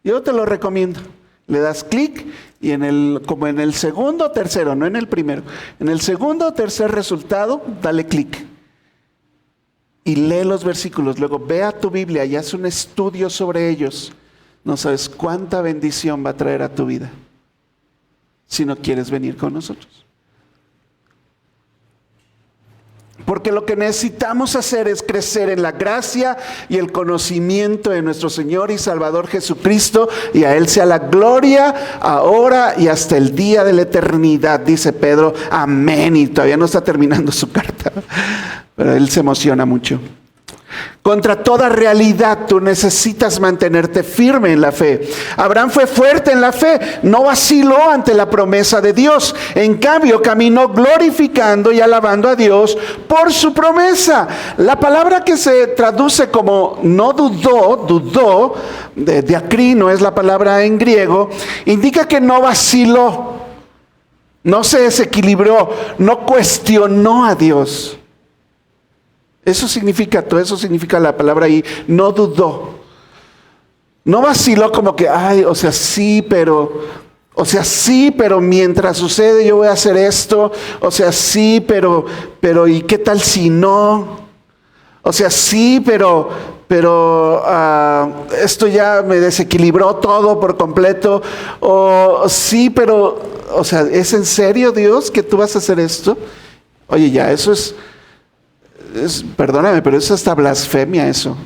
Yo te lo recomiendo. Le das clic y como en el segundo o tercero, no en el primero, en el segundo o tercer resultado, dale clic. Y lee los versículos. Luego ve a tu Biblia y haz un estudio sobre ellos. No sabes cuánta bendición va a traer a tu vida si no quieres venir con nosotros. Porque lo que necesitamos hacer es crecer en la gracia y el conocimiento de nuestro Señor y Salvador Jesucristo, y a Él sea la gloria ahora y hasta el día de la eternidad, dice Pedro. Amén. Y todavía no está terminando su carta, pero él se emociona mucho. Contra toda realidad tú necesitas mantenerte firme en la fe. Abraham fue fuerte en la fe, no vaciló ante la promesa de Dios. En cambio, caminó glorificando y alabando a Dios por su promesa. La palabra que se traduce como no dudó, diacrino es la palabra en griego, indica que no vaciló, no se desequilibró, no cuestionó a Dios. Eso significa la palabra ahí, no dudó. No vaciló como que, sí, pero mientras sucede yo voy a hacer esto. Sí, pero ¿y qué tal si no? O sea, sí, pero esto ya me desequilibró todo por completo. O sí, pero, o sea, ¿es en serio, Dios, que tú vas a hacer esto? Oye, ya, eso es perdóname, pero es hasta blasfemia eso.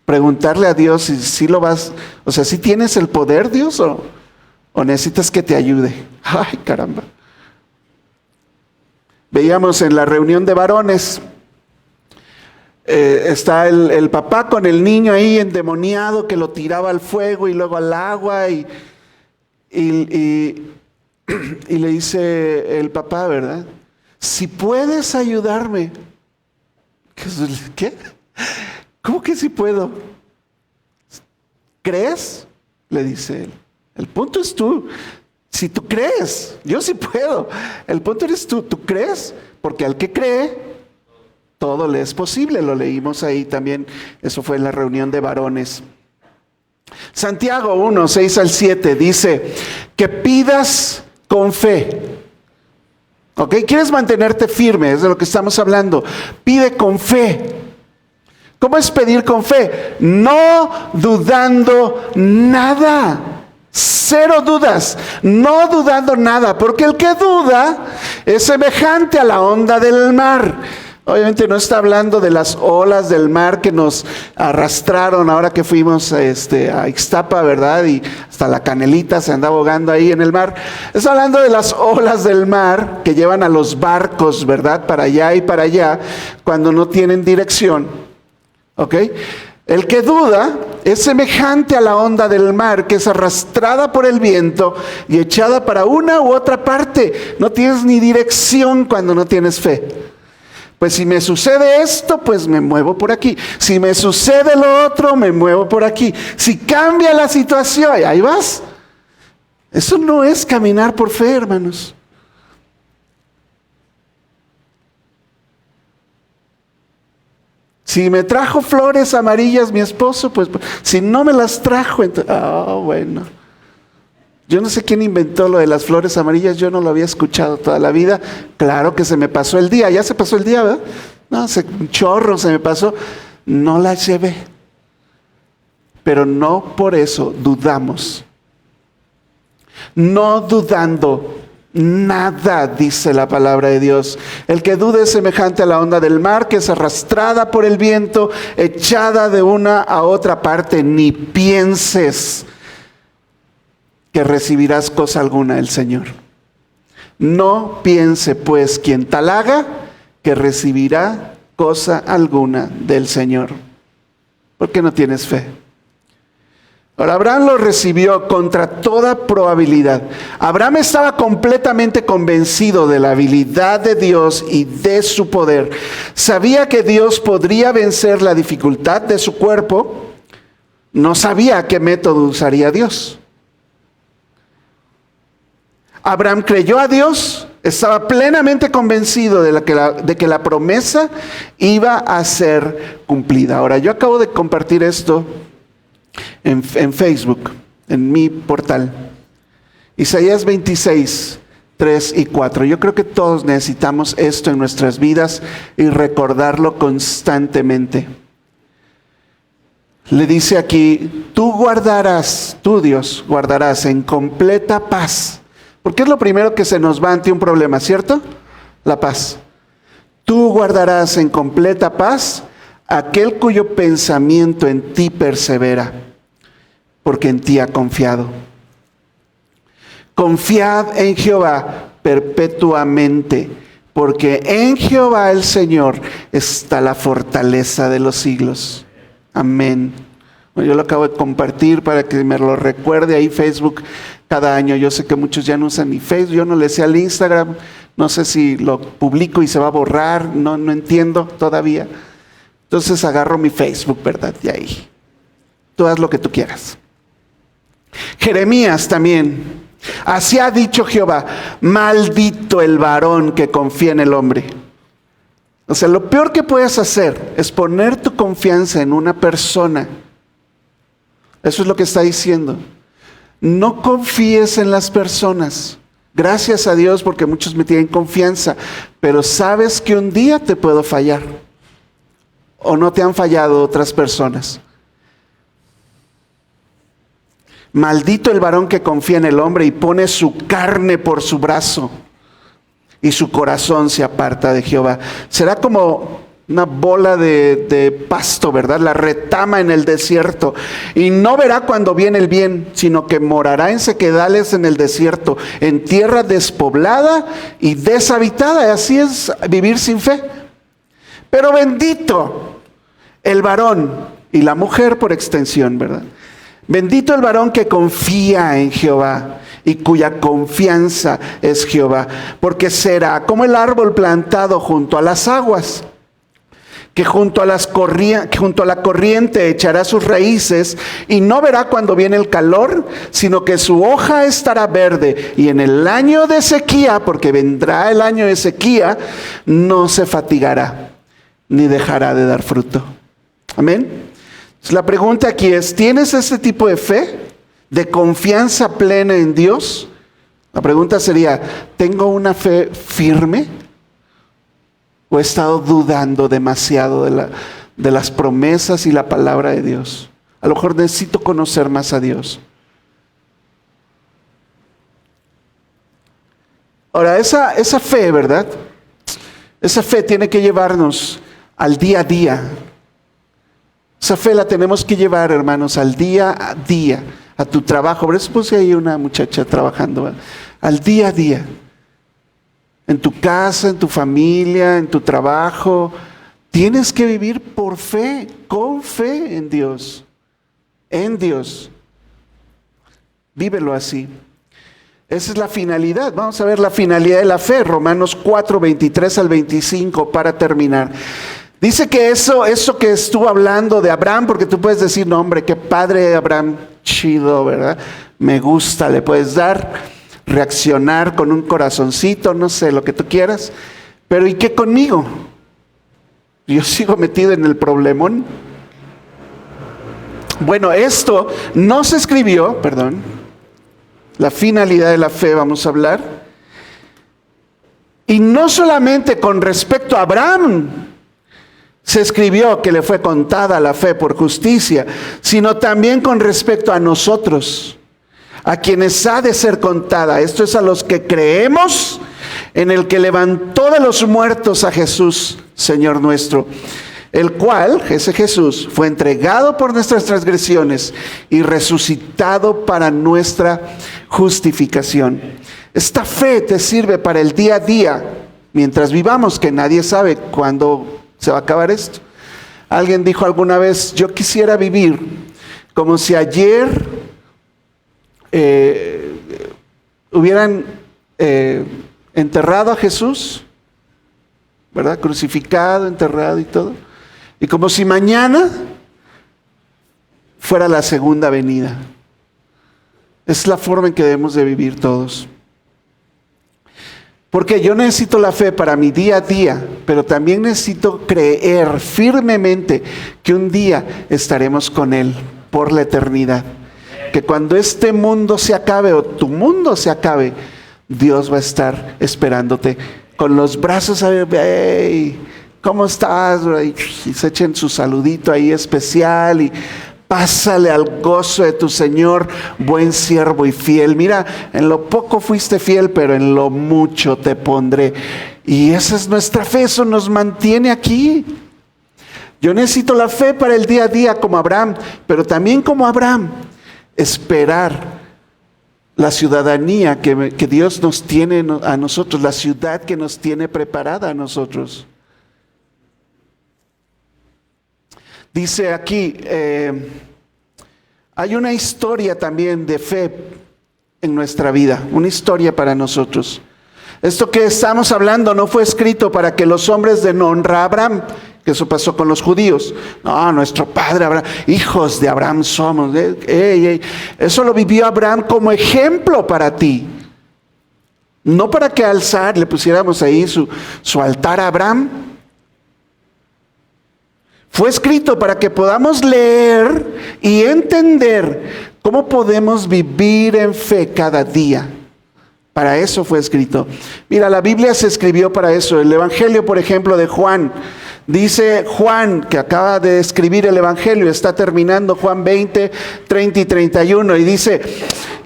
Preguntarle a Dios si lo vas, o sea, si tienes el poder, Dios, o necesitas que te ayude. Ay, caramba. Veíamos en la reunión de varones, está el papá con el niño ahí endemoniado que lo tiraba al fuego y luego al agua y le dice el papá, ¿verdad? Si puedes ayudarme. ¿Qué? ¿Cómo que si puedo? ¿Crees? Le dice él. El punto es tú. Si tú crees, yo sí puedo. El punto eres tú. ¿Tú crees? Porque al que cree, todo le es posible. Lo leímos ahí también. Eso fue en la reunión de varones. Santiago 1, 6 al 7 dice que pidas con fe. ¿Ok? ¿Quieres mantenerte firme? Es de lo que estamos hablando. Pide con fe. ¿Cómo es pedir con fe? No dudando nada. Cero dudas. No dudando nada. Porque el que duda es semejante a la onda del mar. Obviamente no está hablando de las olas del mar que nos arrastraron ahora que fuimos a Ixtapa, ¿verdad? Y hasta la Canelita se anda ahogando ahí en el mar. Está hablando de las olas del mar que llevan a los barcos, ¿verdad? Para allá y para allá, cuando no tienen dirección. ¿Ok? El que duda es semejante a la onda del mar que es arrastrada por el viento y echada para una u otra parte. No tienes ni dirección cuando no tienes fe. Pues si me sucede esto, pues me muevo por aquí. Si me sucede lo otro, me muevo por aquí. Si cambia la situación, ahí vas. Eso no es caminar por fe, hermanos. Si me trajo flores amarillas mi esposo, pues si no me las trajo, entonces, bueno. Yo no sé quién inventó lo de las flores amarillas, yo no lo había escuchado toda la vida. Claro que se me pasó el día, ya se pasó el día, ¿verdad? No, un chorro se me pasó, no las llevé. Pero no por eso dudamos. No dudando nada, dice la palabra de Dios. El que dude es semejante a la onda del mar que es arrastrada por el viento, echada de una a otra parte. Ni pienses que recibirás cosa alguna del Señor. No piense pues quien tal haga que recibirá cosa alguna del Señor, porque no tienes fe. Ahora, Abraham lo recibió contra toda probabilidad. Abraham estaba completamente convencido de la habilidad de Dios y de su poder. Sabía que Dios podría vencer la dificultad de su cuerpo. No sabía qué método usaría Dios. Abraham creyó a Dios, estaba plenamente convencido de que la promesa iba a ser cumplida. Ahora, yo acabo de compartir esto en Facebook, en mi portal. Isaías 26, 3 y 4. Yo creo que todos necesitamos esto en nuestras vidas y recordarlo constantemente. Le dice aquí, tú Dios, guardarás en completa paz. Porque es lo primero que se nos va ante un problema, ¿cierto? La paz. Tú guardarás en completa paz aquel cuyo pensamiento en ti persevera, porque en ti ha confiado. Confiad en Jehová perpetuamente, porque en Jehová el Señor está la fortaleza de los siglos. Amén. Bueno, yo lo acabo de compartir para que me lo recuerde ahí Facebook cada año. Yo sé que muchos ya no usan ni Facebook, yo no le sé al Instagram, no sé si lo publico y se va a borrar, no entiendo todavía. Entonces agarro mi Facebook, ¿verdad? Y ahí, tú haz lo que tú quieras. Jeremías también, así ha dicho Jehová, maldito el varón que confía en el hombre. O sea, lo peor que puedes hacer es poner tu confianza en una persona. Eso es lo que está diciendo. No confíes en las personas. Gracias a Dios porque muchos me tienen confianza, pero sabes que un día te puedo fallar. ¿O no te han fallado otras personas? Maldito el varón que confía en el hombre y pone su carne por su brazo, y su corazón se aparta de Jehová. Será como una bola de pasto, ¿verdad? La retama en el desierto, y no verá cuando viene el bien, sino que morará en sequedales en el desierto, en tierra despoblada y deshabitada. Y así es vivir sin fe. Pero bendito el varón, y la mujer por extensión, ¿verdad? Bendito el varón que confía en Jehová y cuya confianza es Jehová, porque será como el árbol plantado junto a las aguas, que junto a la corriente echará sus raíces y no verá cuando viene el calor, sino que su hoja estará verde, y en el año de sequía, porque vendrá el año de sequía, no se fatigará ni dejará de dar fruto. Amén. La pregunta aquí es, ¿tienes este tipo de fe, de confianza plena en Dios? La pregunta sería, ¿tengo una fe firme? ¿O he estado dudando demasiado de las promesas y la palabra de Dios? A lo mejor necesito conocer más a Dios. Ahora, esa fe, ¿verdad? Esa fe tiene que llevarnos al día a día. Esa fe la tenemos que llevar, hermanos, al día a día, a tu trabajo. Por eso puse ahí una muchacha trabajando, ¿verdad? Al día a día. En tu casa, en tu familia, en tu trabajo. Tienes que vivir por fe, con fe en Dios. En Dios. Vívelo así. Esa es la finalidad. Vamos a ver la finalidad de la fe. Romanos 4, 23 al 25 para terminar. Dice que eso que estuvo hablando de Abraham, porque tú puedes decir, no hombre, qué padre Abraham, chido, ¿verdad? Me gusta, le puedes dar, reaccionar con un corazoncito, no sé, lo que tú quieras. Pero ¿y qué conmigo? Yo sigo metido en el problemón. Bueno, esto no se escribió, la finalidad de la fe vamos a hablar. Y no solamente con respecto a Abraham se escribió que le fue contada la fe por justicia, sino también con respecto a nosotros, a quienes ha de ser contada. Esto es a los que creemos en el que levantó de los muertos a Jesús, Señor nuestro, el cual, ese Jesús, fue entregado por nuestras transgresiones y resucitado para nuestra justificación. Esta fe te sirve para el día a día, mientras vivamos, que nadie sabe cuándo se va a acabar esto. Alguien dijo alguna vez, yo quisiera vivir como si ayer hubieran enterrado a Jesús, ¿verdad? Crucificado, enterrado y todo. Y como si mañana fuera la segunda venida. Es la forma en que debemos de vivir todos. Porque yo necesito la fe para mi día a día, pero también necesito creer firmemente que un día estaremos con Él por la eternidad. Que cuando este mundo se acabe o tu mundo se acabe, Dios va a estar esperándote con los brazos abiertos. Hey, ¿cómo estás? Y se echen su saludito ahí especial y pásale al gozo de tu Señor, buen siervo y fiel. Mira, en lo poco fuiste fiel, pero en lo mucho te pondré. Y esa es nuestra fe, eso nos mantiene aquí. Yo necesito la fe para el día a día como Abraham, pero también como Abraham, esperar la ciudadanía que Dios nos tiene a nosotros, la ciudad que nos tiene preparada a nosotros. Dice aquí, hay una historia también de fe en nuestra vida, una historia para nosotros. Esto que estamos hablando no fue escrito para que los hombres den honra a Abraham, que eso pasó con los judíos. No, nuestro padre Abraham, hijos de Abraham somos. Eso lo vivió Abraham como ejemplo para ti. No para que alzar, le pusiéramos ahí su altar a Abraham. Fue escrito para que podamos leer y entender cómo podemos vivir en fe cada día. Para eso fue escrito. Mira, la Biblia se escribió para eso. El Evangelio, por ejemplo, de Juan, Dice Juan, que acaba de escribir el Evangelio, está terminando Juan 20, 30 y 31, y dice: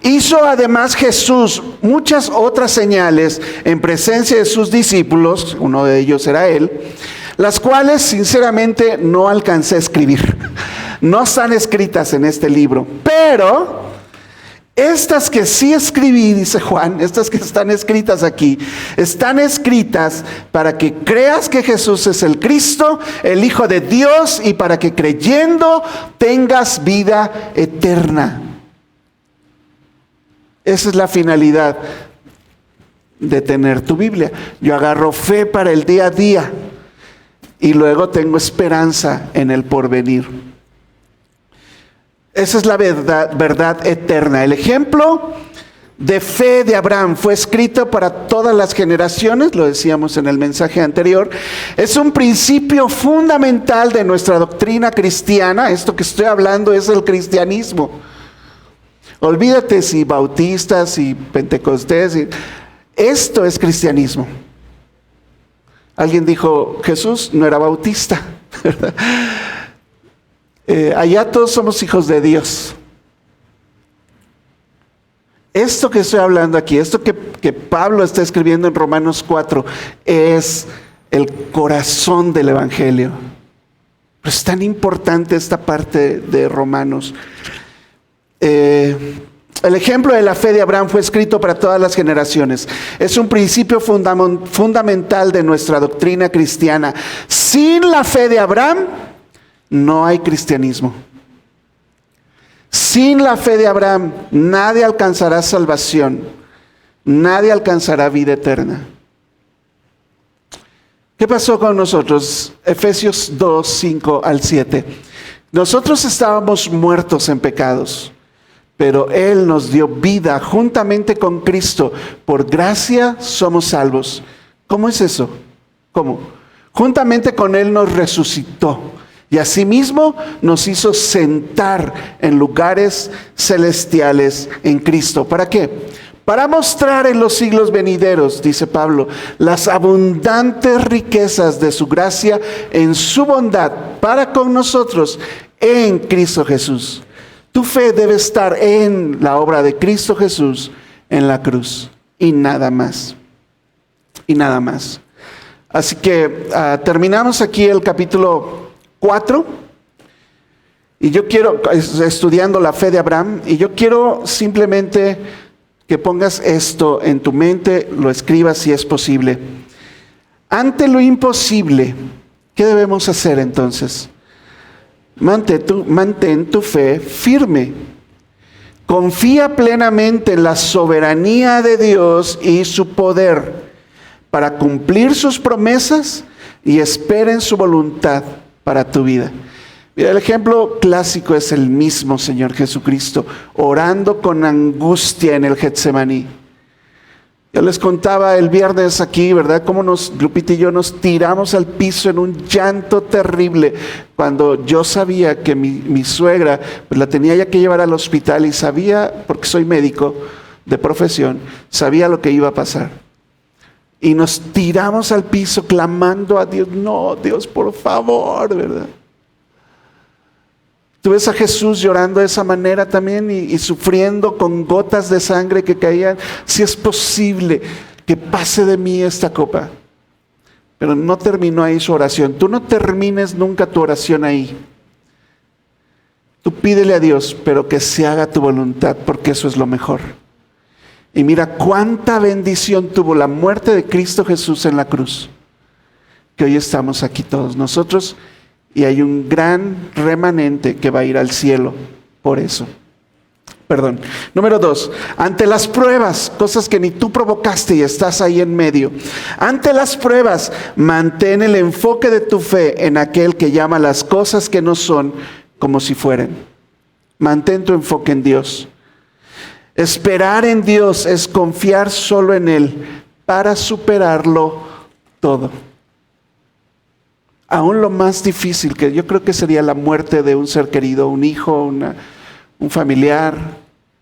hizo además Jesús muchas otras señales en presencia de sus discípulos, uno de ellos era él, las cuales sinceramente no alcancé a escribir. No están escritas en este libro, pero estas que sí escribí, dice Juan, estas que están escritas aquí, están escritas para que creas que Jesús es el Cristo, el Hijo de Dios, y para que creyendo tengas vida eterna. Esa es la finalidad de tener tu Biblia. Yo agarro fe para el día a día y luego tengo esperanza en el porvenir. Esa es la verdad eterna. El ejemplo de fe de Abraham fue escrito para todas las generaciones, lo decíamos en el mensaje anterior. Es un principio fundamental de nuestra doctrina cristiana. Esto que estoy hablando es el cristianismo. Olvídate si bautistas, si pentecostés, esto es cristianismo. Alguien dijo, Jesús no era bautista, ¿verdad? Allá todos somos hijos de Dios. Esto que estoy hablando aquí, esto que Pablo está escribiendo en Romanos 4, es el corazón del Evangelio. Pero es tan importante esta parte de Romanos. El ejemplo de la fe de Abraham fue escrito para todas las generaciones. Es un principio fundamental de nuestra doctrina cristiana. Sin la fe de Abraham, no hay cristianismo. Sin la fe de Abraham, nadie alcanzará salvación. Nadie alcanzará vida eterna. ¿Qué pasó con nosotros? Efesios 2, 5 al 7. Nosotros estábamos muertos en pecados, pero Él nos dio vida juntamente con Cristo. Por gracia somos salvos. ¿Cómo es eso? ¿Cómo? Juntamente con Él nos resucitó. Y asimismo nos hizo sentar en lugares celestiales en Cristo. ¿Para qué? Para mostrar en los siglos venideros, dice Pablo, las abundantes riquezas de su gracia en su bondad para con nosotros en Cristo Jesús. Tu fe debe estar en la obra de Cristo Jesús en la cruz y nada más. Y nada más. Así que terminamos aquí el capítulo 4, y yo quiero, estudiando la fe de Abraham, y yo quiero simplemente que pongas esto en tu mente, lo escribas si es posible. Ante lo imposible, ¿qué debemos hacer entonces? Mantén tu fe firme. Confía plenamente en la soberanía de Dios y su poder para cumplir sus promesas y espera en su voluntad para tu vida. Mira, el ejemplo clásico es el mismo Señor Jesucristo, orando con angustia en el Getsemaní. Yo les contaba el viernes aquí, ¿verdad? Cómo Lupita y yo nos tiramos al piso en un llanto terrible, cuando yo sabía que mi suegra, pues la tenía ya que llevar al hospital, y sabía, porque soy médico de profesión, sabía lo que iba a pasar. Y nos tiramos al piso clamando a Dios, no, Dios, por favor, ¿verdad? Tú ves a Jesús llorando de esa manera también y sufriendo con gotas de sangre que caían. Si es posible que pase de mí esta copa. Pero no terminó ahí su oración. Tú no termines nunca tu oración ahí. Tú pídele a Dios, pero que se haga tu voluntad, porque eso es lo mejor. Y mira cuánta bendición tuvo la muerte de Cristo Jesús en la cruz, que hoy estamos aquí todos nosotros, y hay un gran remanente que va a ir al cielo por eso. Número 2, ante las pruebas, cosas que ni tú provocaste y estás ahí en medio. Ante las pruebas, mantén el enfoque de tu fe en aquel que llama las cosas que no son como si fueran. Mantén tu enfoque en Dios. Esperar en Dios es confiar solo en Él para superarlo todo. Aún lo más difícil, que yo creo que sería la muerte de un ser querido, un hijo, un familiar.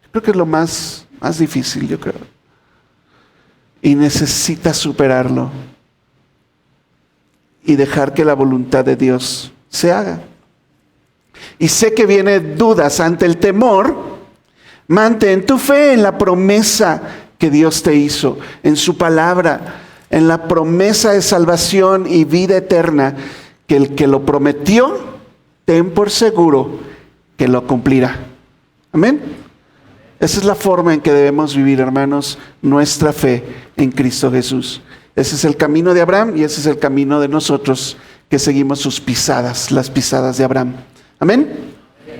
Creo que es lo más difícil, yo creo. Y necesitas superarlo. y dejar que la voluntad de Dios se haga. Y sé que vienen dudas ante el temor. Mantén tu fe en la promesa que Dios te hizo, en su palabra, en la promesa de salvación y vida eterna, que el que lo prometió, ten por seguro que lo cumplirá. Amén. Esa es la forma en que debemos vivir, hermanos, nuestra fe en Cristo Jesús. Ese es el camino de Abraham y ese es el camino de nosotros que seguimos sus pisadas, las pisadas de Abraham. Amén.